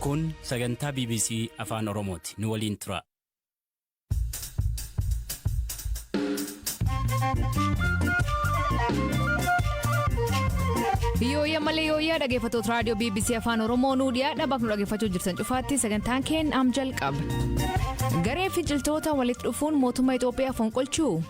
Kun sagantaa BBC Afaan Oromooti. Nu waliin tura. Biyyoolii ammallee dhaggeeffattoota raadiyoo BBC Afaan Oromoo nu dhiyaadha. Bakka nu dhaggeeffachuu jirtan cufaatti sagantaan keenya am jalqaba. Garee finciltoota walitti dhufuun mootummaa Itoophiyaa fonqolchuu.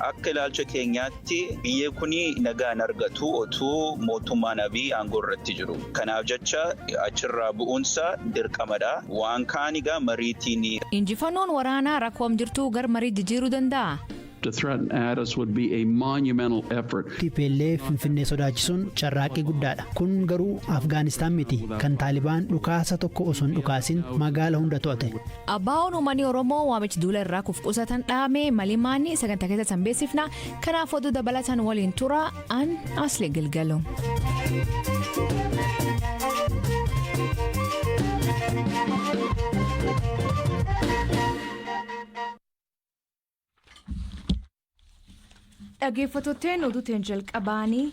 Akka ilaalcha keenyaatti biyyi kun nagaan argatu otuu mootummaan Abiy aangoo irratti jiru. Kanaaf jecha achirraa bu'uunsa dirqamadha. Waan kaan egaa mariitiin. Injifannoon waraanaa rakkoo jirtu gar marii jijjiiruu danda'a. To threaten Addis would be a monumental effort. TPLF Finfinnee sodaachisuun carraaqqii guddaadha. Kun garuu Afgaanistaan miti. Kan Taalibaan dhukaasa tokko osoo hin dhukaasin magaala hunda to'ate. Abbaa'oon uummanni Oromoo waamicha duula irraa kufqusatan dhaame malimaanni sagantaa keessatti sanbeessifna. Kanaaf oduu dabalatan waliin tura an aslee galgalo. Dhaggeeffattoonni oduutiin jalqabaanii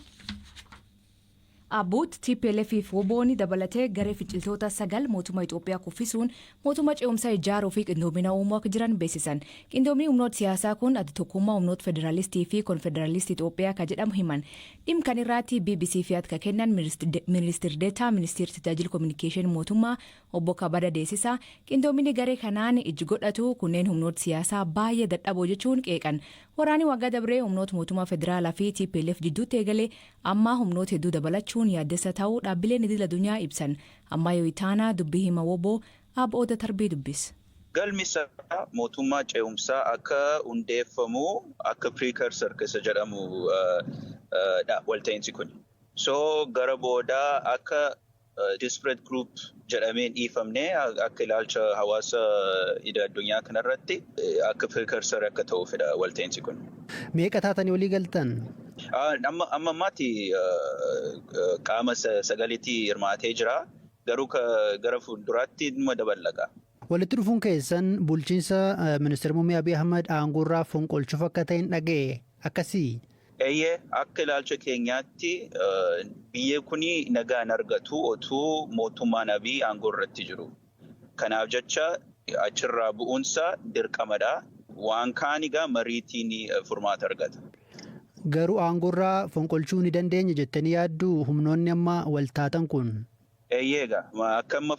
Abboot TPLF fi Fobooni dabalatee garee finciltoota 9 mootummaa Itoophiyaa kuffisuun mootummaa ce'umsaa ijaaruu fi qindoomina uumuu akka jiran beeksisan. Qindoomni humnoota siyaasaa kun adda tokkummaa humnoota federaalistii fi konfederaalistii Itoophiyaa kan jedhamu himan. Dhimma kana irratti BBC fi akka kennan ministeerri deetaa ministeerri tajaajila kominikeeshinii mootummaa obbo Kabada Deessisaa qindoomni garee kanaan iji godhatu kunneen humnoota siyaasaa baay'ee dadhaboo jechuun qeeqan. Waraanni waggaa dabree humnoota mootummaa federaalaa fi TPLF jidduutti eegalee amma humnoota hedduu dabalachuun yaaddessa ta'uu dhaabbileen idil addunyaa ibsan. Amma yoo itaana dubbii hima woboo abooda tarbii dubbis. Galmisa mootummaa ce'umsaa akka hundeeffamu akka precursor keessa jedhamu walta'iinsi kun. So gara boodaa akka disparate group jedhameen dhiifamne akka ilaalcha hawaasa idil addunyaa kanarratti akka precursor akka ta'uufidha walta'iinsi kun. Meeqa taatanii walii galtan? Ammaatti qaama sagaliitii hirmaatee jira. Garuu gara fuulduraatti dhimma dabalaqa. Walitti dhufuun keessan bulchiinsa ministeera muummee Abiy Ahmed aangoo irraa fonqolchuuf akka ta'in dhaga'e akkasii. Akka ilaalcha keenyaatti biyyi kun nagaan argatu otuu mootummaan Abiy aangoo irratti jiru. Kanaaf jecha achirraa bu'uunsa dirqamadha. Waan kaan egaa mariitiin furmaata argata. Garuu aangoo irraa fonqolchuu ni dandeenya jettanii yaaddu humnoonni amma waltaatan kun? Akka amma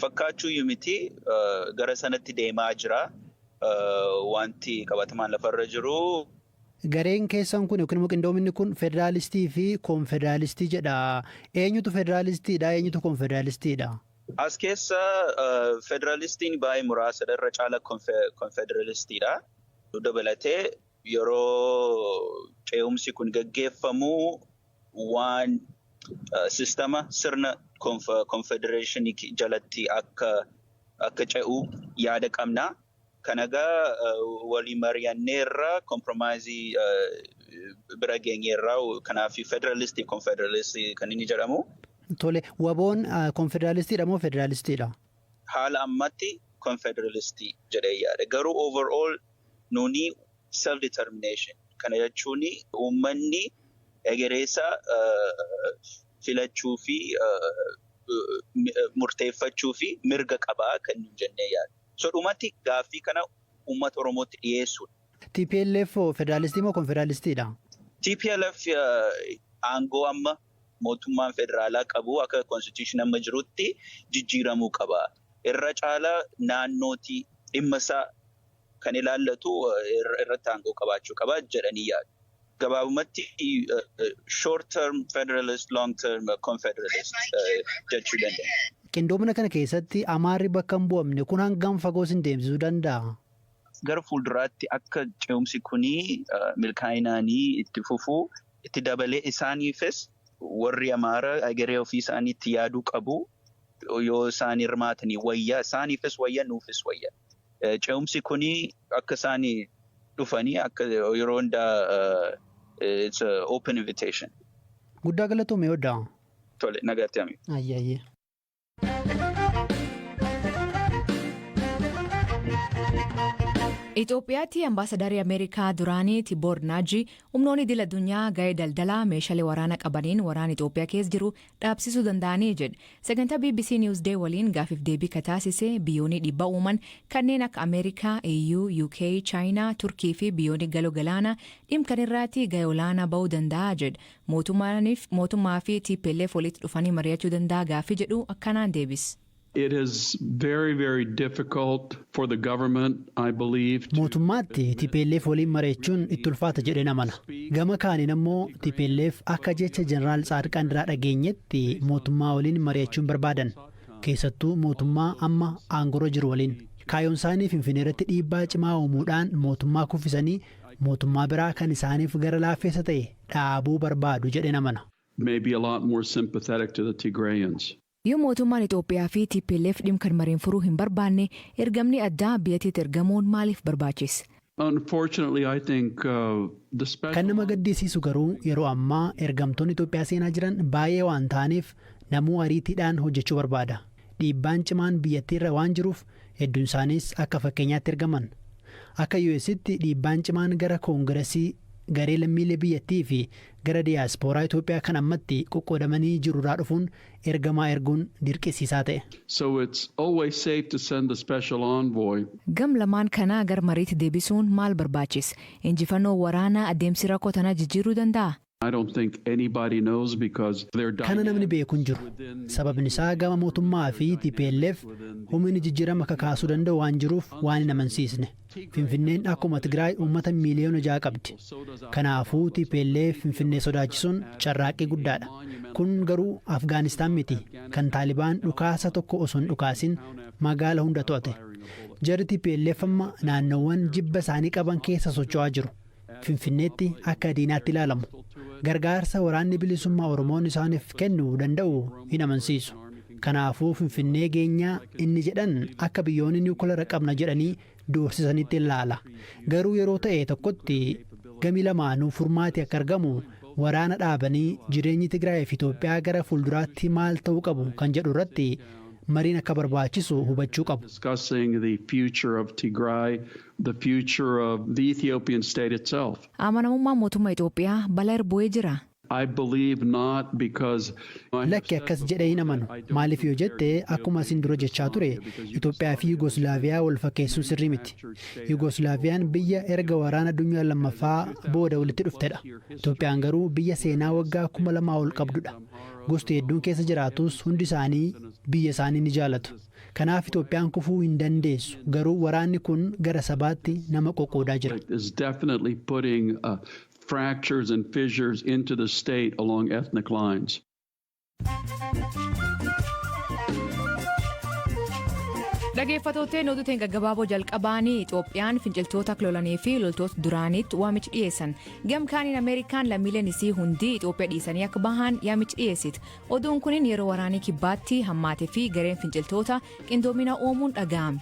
fakkaachuu miti gara sanatti deemaa jira. Wanti qabatamaan lafarra jiru. Gareen keessan kun yookiin immoo qindoominni kun federaalistii fi konfederaalistii jedha. Eenyutu federaalistiidha? Eenyutu konfederaalistiidha? As keessa federaalistiin baay'ee muraasadha. Irra caala konfederaalistiidha. Dabalatee yeroo ce'umsi kun gaggeeffamu waan sistema sirna konfedereeshinii jalatti akka ce'u yaada qabna. Kanagaa walii mari'anneerra kompromaayizii bira geenyeerra kanaaf federaalistii konfederaalistii kan inni jedhamu. Tole, waboon konfederaalistiidha moo federaalistiidha? Haala ammatti konfederaalistii jedhee yaada. Garuu overall nuni self-determination. Kana jechuun uummanni egereessa filachuu fi murteeffachuu fi mirga qabaa kan nu jennee yaada. So dhumatti gaaffii kana uummata Oromootti dhiyeessuudha. TPLF federaalistii moo konfederaalistiidha? TPLF aangoo amma mootummaan federaalaa qabu akka konstitution amma jirutti jijjiiramuu qaba. Irra caalaa naannootii dhimma isaa kan ilaallatu irratti aangoo qabaachuu qaba jedhanii yaadu. Gabaabumatti short term federalist, long term confederalist jechuu danda'a. Qindoomina kana keessatti amaarri bakka hin bu'amne kun hangam fagoo sin deemsisuu danda'a? Gara fuulduraatti akka ce'umsi kunii milkaa'inaanii itti fufuu itti dabalee isaaniifis warri amaara egeree ofii isaaniitti yaaduu qabu. Yoo isaan hirmaatanii wayyaa isaaniifis wayya nuufis wayya. Ce'umsi kunii akka isaanii dhufanii akka yeroo hundaa it's an open invitation. Guddaa galatoome hodhaa. Tole nagaatti hami. Ayyaayye. Itoophiyaatti ambaasadaarii Ameerikaa duraanii Tiboor Naaji humnoonni idil addunyaa ga'ee daldalaa meeshaalee waraana qabaniin waraana Itoophiyaa keessa jiru dhaabsisuu danda'anii jedhe. Sagantaa BBC Newsday waliin gaafiif deebii kataasise biyyoonni dhiibbaa uuman kanneen akka Ameerikaa, EU, UK, Chaayinaa, Turkii fi biyyoonni galoo galaanaa dhimkan irratti ga'ee olaanaa ba'uu danda'a jedhe. Mootummaa fi TPLF walitti dhufanii mari'achuu danda'a gaafii jedhu akkanaan deebis. It is very, very difficult for the government, I believe. Mootummaatti TPLF waliin mari'achuun itti ulfaata jedheen amana. Gama kaaniin ammoo TPLF akka jecha Jeneraal Tsaadiqaan irraa dhageenyetti mootummaa waliin mari'achuun barbaadan. Keessattuu mootummaa amma aangorra jiru waliin. Kaayyoon isaanii Finfinnee irratti dhiibbaa cimaa uumuudhaan mootummaa kuffisanii mootummaa biraa kan isaaniif gara laaffeessa ta'e dhaabuu barbaadu jedheen amana. Maybe a lot more sympathetic to the Tigrayans. Yoo mootummaan Itoophiyaa fi TPLF dhimkan mariin furuu hin barbaanne ergamni addaa biyyattiitti ergamuun maaliif barbaachise? Unfortunately, I think Kan nama gaddisiisu garuu yeroo ammaa ergamtoonni Itoophiyaa seenaa jiran baay'ee waan ta'aniif namuu ariitiidhaan hojjechuu barbaada. Dhiibbaan cimaan biyyattiirra waan jiruuf hedduun isaaniis akka fakkeenyaatti ergaman. Akka US'tti dhiibbaan cimaan gara koongiresii garee lammiilee biyyattii fi gara diyaaspooraa Itoophiyaa kan ammatti qoqqoodamanii jirurraa dhufuun ergamaa erguun dirqisiisaa ta'e. so. It's always safe to send a special envoy. Gam lamaan kanaa gar mariitti deebisuun maal barbaachisa? Injifannoo waraanaa adeemsi rakkoo tanaa jijjiiruu danda'a? I don't think anybody knows because they're Kana namni beeku hin jiru. Sababni isaa gama mootummaa fi TPLF humni jijjiirama kakaasuu danda'u waan jiruuf waan hin amansiisne. Finfinneen akkuma Tigraay uummata miiliyoona 6 qabdi. Kanaafuu TPLF Finfinnee sodaachisuun carraaqqii guddaadha. Kun garuu Afgaanistaan miti. Kan Taalibaan dhukaasa tokko osoo hin dhukaasin magaala hunda to'ate. Jarri TPLF amma naannoowwan jibba isaanii qaban keessa socho'aa jiru. Finfinneetti akka diinaatti ilaalamu. Gargaarsa waraanni bilisummaa Oromoon isaaniif kennuu danda'u hin amansiisu. Kanaafuu Finfinnee geenyaa inni jedhan akka biyyoonni niwukileera qabna jedhanii doorsisanitti ilaala. Garuu yeroo ta'e tokkotti gami lamaanuu furmaati akka argamu waraana dhaabanii jireenyi Tigraay fi Itoophiyaa gara fuulduraatti maal ta'uu qabu kan jedhu irratti mariin akka barbaachisu hubachuu qabu. Discussing the future of Tigray, the future of the Ethiopian state itself. Amanamummaan mootummaa Itoophiyaa balaa irbu'ee jira. I believe not because Lakki akkas jedhee hin amanu. Maaliif yoo jette akkuma isin dura jechaa ture Itoophiyaa fi Yugoslaaviyaa wal fakkeessuun sirrii miti. Yugoslaaviyaan biyya erga waraana addunyaa lammaffaa booda walitti dhuftedha. Itoophiyaan garuu biyya seenaa waggaa 2000 ol qabdudha. Gosti hedduun keessa jiraatus hundi isaanii biyya isaanii ni jaalatu. Kanaaf Itoophiyaan kufuu hin dandeessu. Garuu waraanni kun gara sabaatti nama qoqqoodaa jira. is definitely putting fractures and fissures into the state along ethnic lines. Dhaggeeffattoonni oduutiin gaggabaaboo jalqabaanii Itoophiyaan finciltoota kilolanii fi loltoota duraaniitti waamicha dhiyeessan. Gamkaaniin Ameerikaan lammiileen isii hundi Itoophiyaa dhiisanii akka bahan yaamicha dhiyeessite. Oduun kunin yeroo waraanii kibbaatti hammaatee fi gareen finciltoota qindoomina uumuun dhaga'ame.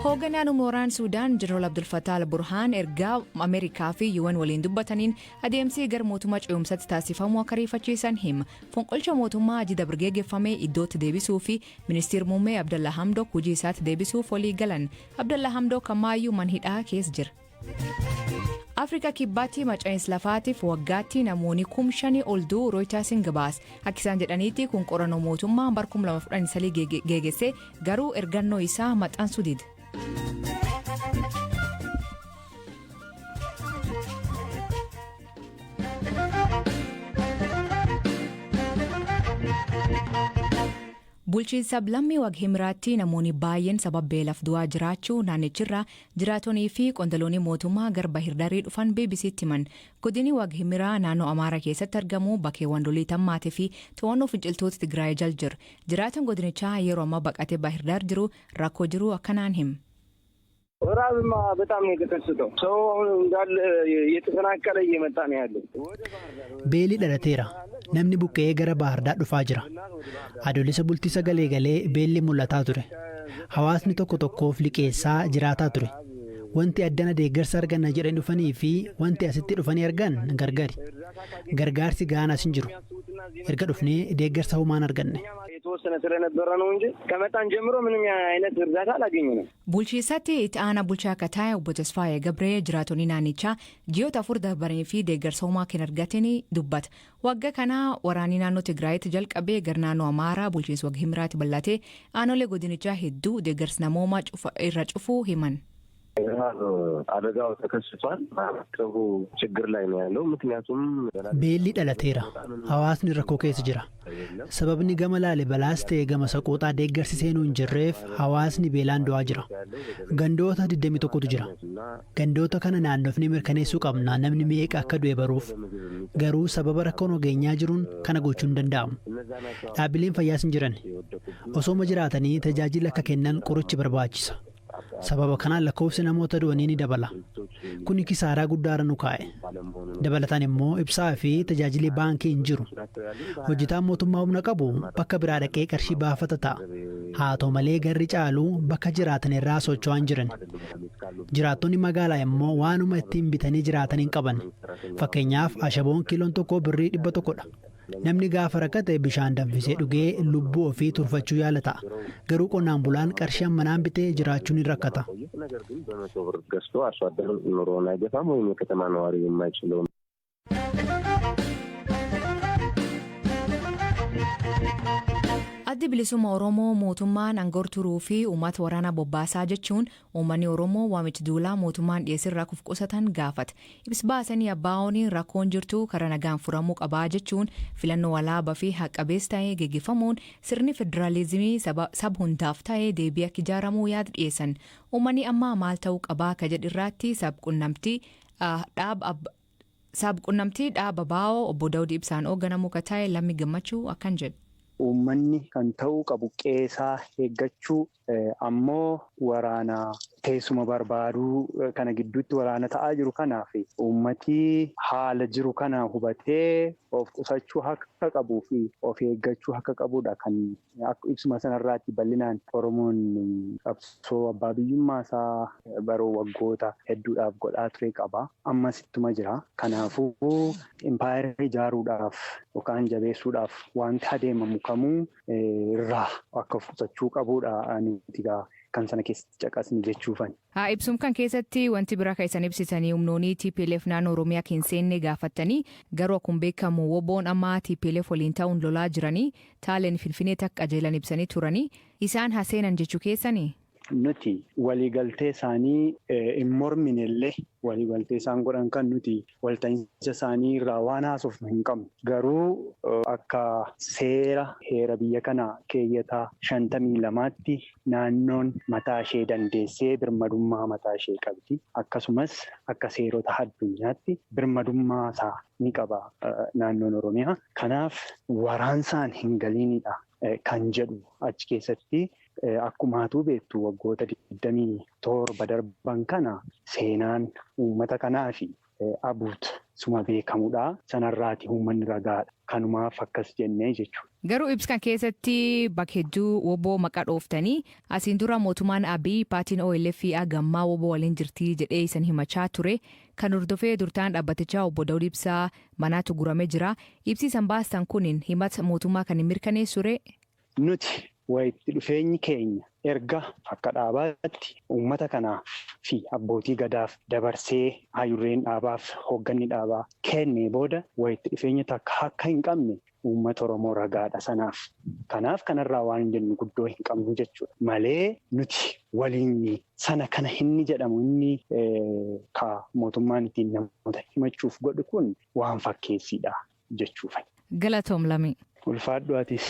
Hoogganaan humna waraanaa Suudaan Jeneraal Abdul Fattah al-Burhaan ergaa Ameerikaa fi UN waliin dubbataniin adeemsi gara mootummaa ce'umsaatti taasifamu akka ariifachiisan hima. Fonqolcha mootummaa ajida birgeeffamee iddootti deebisuu fi ministeerri muummee Abdalla Hamdok hojii isaatti deebisuuf walii galan. Abdalla Hamdok ammaayyuu manhidhaa keessa jira. Afrikaa kibbaatti maca'iinsa lafaatiif waggaatti namoonni 5,000 ol du'u Rooyitaasiin gabaase. Akka isaan jedhaniitti kun qorannoo mootummaa bara 2013 geggeesse garuu ergannoo isaa maxxansuu dide. Bulchiinsa lammii Waghimraatti namoonni baay'een sababa beelaaf du'aa jiraachuu naannichirraa jiraatonni fi qondaloonni mootummaa garba hirdarii dhufan BBC'tti himan. Godini Waghimraa naannoo Amaaraa keessatti argamu bakkeewwan lolii tammaatii fi to'annoo finciltoota Tigraay jala jira. Jiraataan godinichaa yeroo ammaa baqatee baahirdaar jiru rakkoo jiru akkanaan hima. ወራብማ በጣም ነው የተከሰተው ሰው አሁን እንዳለ የተፈናቀለ እየመጣ ነው ያለው Beelii dhalateera. Namni buqqee gara baahirdaar dhufaa jira. Adoolessa bultii sagalee galee beelli mul'ataa ture. Hawaasni tokko tokkoof liqeessaa jiraataa ture. wanti addana deeggarsa arganna jedhanii dhufanii fi wanti asitti dhufanii argan gargari. Gargaarsi gahaas hin jiru. Erga dhufnee deeggarsa homaan arganne. የተወሰነ ስለነበረ ነው እንጂ ከመጣን ጀምሮ ምንም አይነት እርዳታ አላገኘንም። Bulchiisatti itti aanaa bulchaa akka taa'e obbo Tasfaayee Gabree jiraatonni naannichaa ji'oota 4 darbanii fi deeggarsa homaa kan argatin dubbata. Waggaa kana waraanni naannoo Tigraayitti jalqabee gar naannoo Amaaraa bulchiinsa wagga himiraatti bal'atee aanolee godinichaa hedduu deeggarsa namoomaa irra cufuu himan. አደጋው ተከስቷል። ማህበረሰቡ ችግር ላይ ነው ያለው። ምክንያቱም beelli dhalateera. Hawaasni rakkoo keessa jira. Sababni gama Laalibalaas ta'e gama Saqooxaa deeggarsi seenuu hin jirreef hawaasni beelaan du'aa jira. Gandoota 21tu jira. Gandoota kana naannofnee mirkaneessuu qabna namni meeqa akka du'e baruuf. Garuu sababa rakkoon nageenyaa jiruun kana gochuu hin danda'amu. Dhaabbileen fayyaas hin jiran. Osooma jiraatanii tajaajila akka kennan qorichi barbaachisa. Sababa kanaan lakkoofsi namoota du'anii ni dabala. Kuni kisaaraa guddaarra nu kaa'e. Dabalataan immoo ibsaa fi tajaajilli baankii hin jiru. Hojjetaan mootummaa humna qabu bakka biraa dhaqee qarshii baafata ta'a. Haa ta'u malee garri caalu bakka jiraatan irraa socho'aa hin jiran. Jiraattonni magaalaa immoo waanuma ittiin bitanii jiraatan hin qaban. Fakkeenyaaf ashaboon kiiloon tokko birrii 100dha. Namni gaafa rakkate bishaan danfisee dhugee lubbuu ofii turfachuu yaala ta'a. Garuu qonnaan bulaan qarshii manaan bitee jiraachuun ni rakkata. Addi bilisummaa Oromoo mootummaan aangoo turuu fi uummata waraanaa bobbaasaa jechuun uummanni Oromoo waamicha duulaa mootummaan dhiyeessirraa kuf qusatan gaafata. Ibsa baasanii abbaa'ooniin rakkoon jirtu karaa nagaan furamuu qabaa jechuun filannoo walaabaa fi haqa-qabeessa ta'ee geggeeffamuun sirni federaalizimii saba hundaaf ta'ee deebii akka ijaaramuu yaada dhiyeessan. Uummanni ammaa maal ta'uu qabaa ka jedhirraatti sabqunnamtii dhaaba baa'oo obbo Daawud Ibsaan hoogganamuu ka ta'e Lammii Gammachuu akkan jedhu. Uummanni kan ta'uu qabu qeesaa eeggachuu ammoo waraana teessuma barbaaduu kana gidduutti waraana ta'aa jiru kanaaf uummatii haala jiru kana hubatee of qusachuu akka qabuu fi of eeggachuu akka qabudha kan ibsuma sanarraatti bal'inaan Oromoon qabsoo abbaa biyyummaa isaa baroo waggoota hedduudhaaf godhaa ture qaba. Ammas ittuma jira. Kanaafuu impaayera ijaaruudhaaf yookaan jabeessuudhaaf wanti adeemamu kamuu irraa akka of qusachuu qabudha. Kan sana keessatti caqasni jechuufan. Ibsum kan keessatti wanti biraa kan isan ibsitanii humnoonni TPLF naannoo Oromiyaa keessaatti gaafatanii garuu akkuma beekamu woboon amma TPLF waliin ta'uun lolaa jiranii taaleen Finfinnee takka qajeelan ibsanii turanii isaan haseenan jechuu keessanii. Nuti waliigaltee isaanii hin morminellee waliigaltee isaan godhan kan nuti walta'iinsa isaanii irraa waan haasofnu hin qabnu. Garuu akka seera heera biyya kana keeyyataa 52tti naannoon mataa ishee dandeessee birmadummaa mataa ishee qabdi. Akkasumas akka seerota addunyaatti birmadummaa isaa ni qaba naannoon Oromiyaa. Kanaaf waraansaan hin galiinidha kan jedhu achi keessatti. Akkumaatuu beektu waggoota 27 darban kana seenaan uummata kanaa fi abuut suma beekamudha. Sanarraati uummanni ragaadha. Kanumaaf akkas jennee jechuudha. Garuu ibsa keessatti bakka hedduu woboo maqaa dhooftanii asiin dura mootummaan Abiy paatiin OLF gammaa woboo waliin jirtii jedhee isan himachaa ture. Kan hordofee durtaan dhaabbatichaa obbo Daawud Ibsaa manaatu guramee jira. Ibsi isan baastan kuniin himata mootummaa kan hin mirkaneessure. Nuti walitti dhufeenyi keenya erga akka dhaabaatti uummata kanaa fi abbootii gadaaf dabarsee hayyurreen dhaabaaf hoogganni dhaabaa kennee booda walitti dhufeenya takka akka hin qabne uummata Oromoo ragaadha sanaaf. Kanaaf kanarraa waan jennu guddoo hin qabnu jechuudha. Malee nuti waliin sana kana inni jedhamu inni ka mootummaan ittiin namoota himachuuf godhu kun waan fakkeessiidha jechuudha. Galatoom Lamii. Ulfaadhu atis.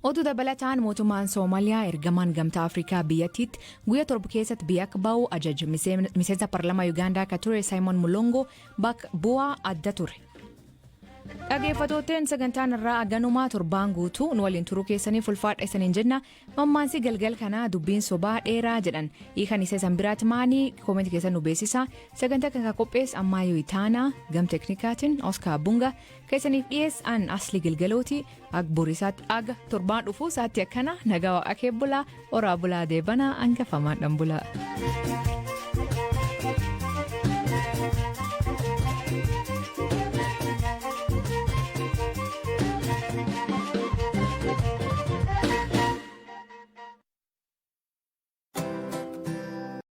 Oduu dabalataan mootummaan Soomaaliyaa ergamaan gamtaa Afrikaa biyyattiitti guyyaa torba keessatti biyya akka ba'u ajaja miseensa paarlaamaa Yuugaandaa akka ture Saayimoon Mulongo bu'aa adda ture. Dhaggeeffattootni sagantaan irraa aganumaa torbaan guutuu nu waliin turuu keessaniif ulfaadha isaniin jenna. Mammaansi galgal kanaa dubbiin sobaa dheeraa jedhan hiikan isa isan biraatti maanii koomentii keessan nu beeksisa. Sagantaa kan qopheesse Ammaayyoo Itaanaa gam teknikaatiin Oskar Bunga keessaniif dhiyeessan Asli Gilgalooti Agborisaatti aga torbaan dhufuu sa'aatii akkana nagaa waaqaa bulaa oraa bulaa deebanaa hangafamaan bulaa.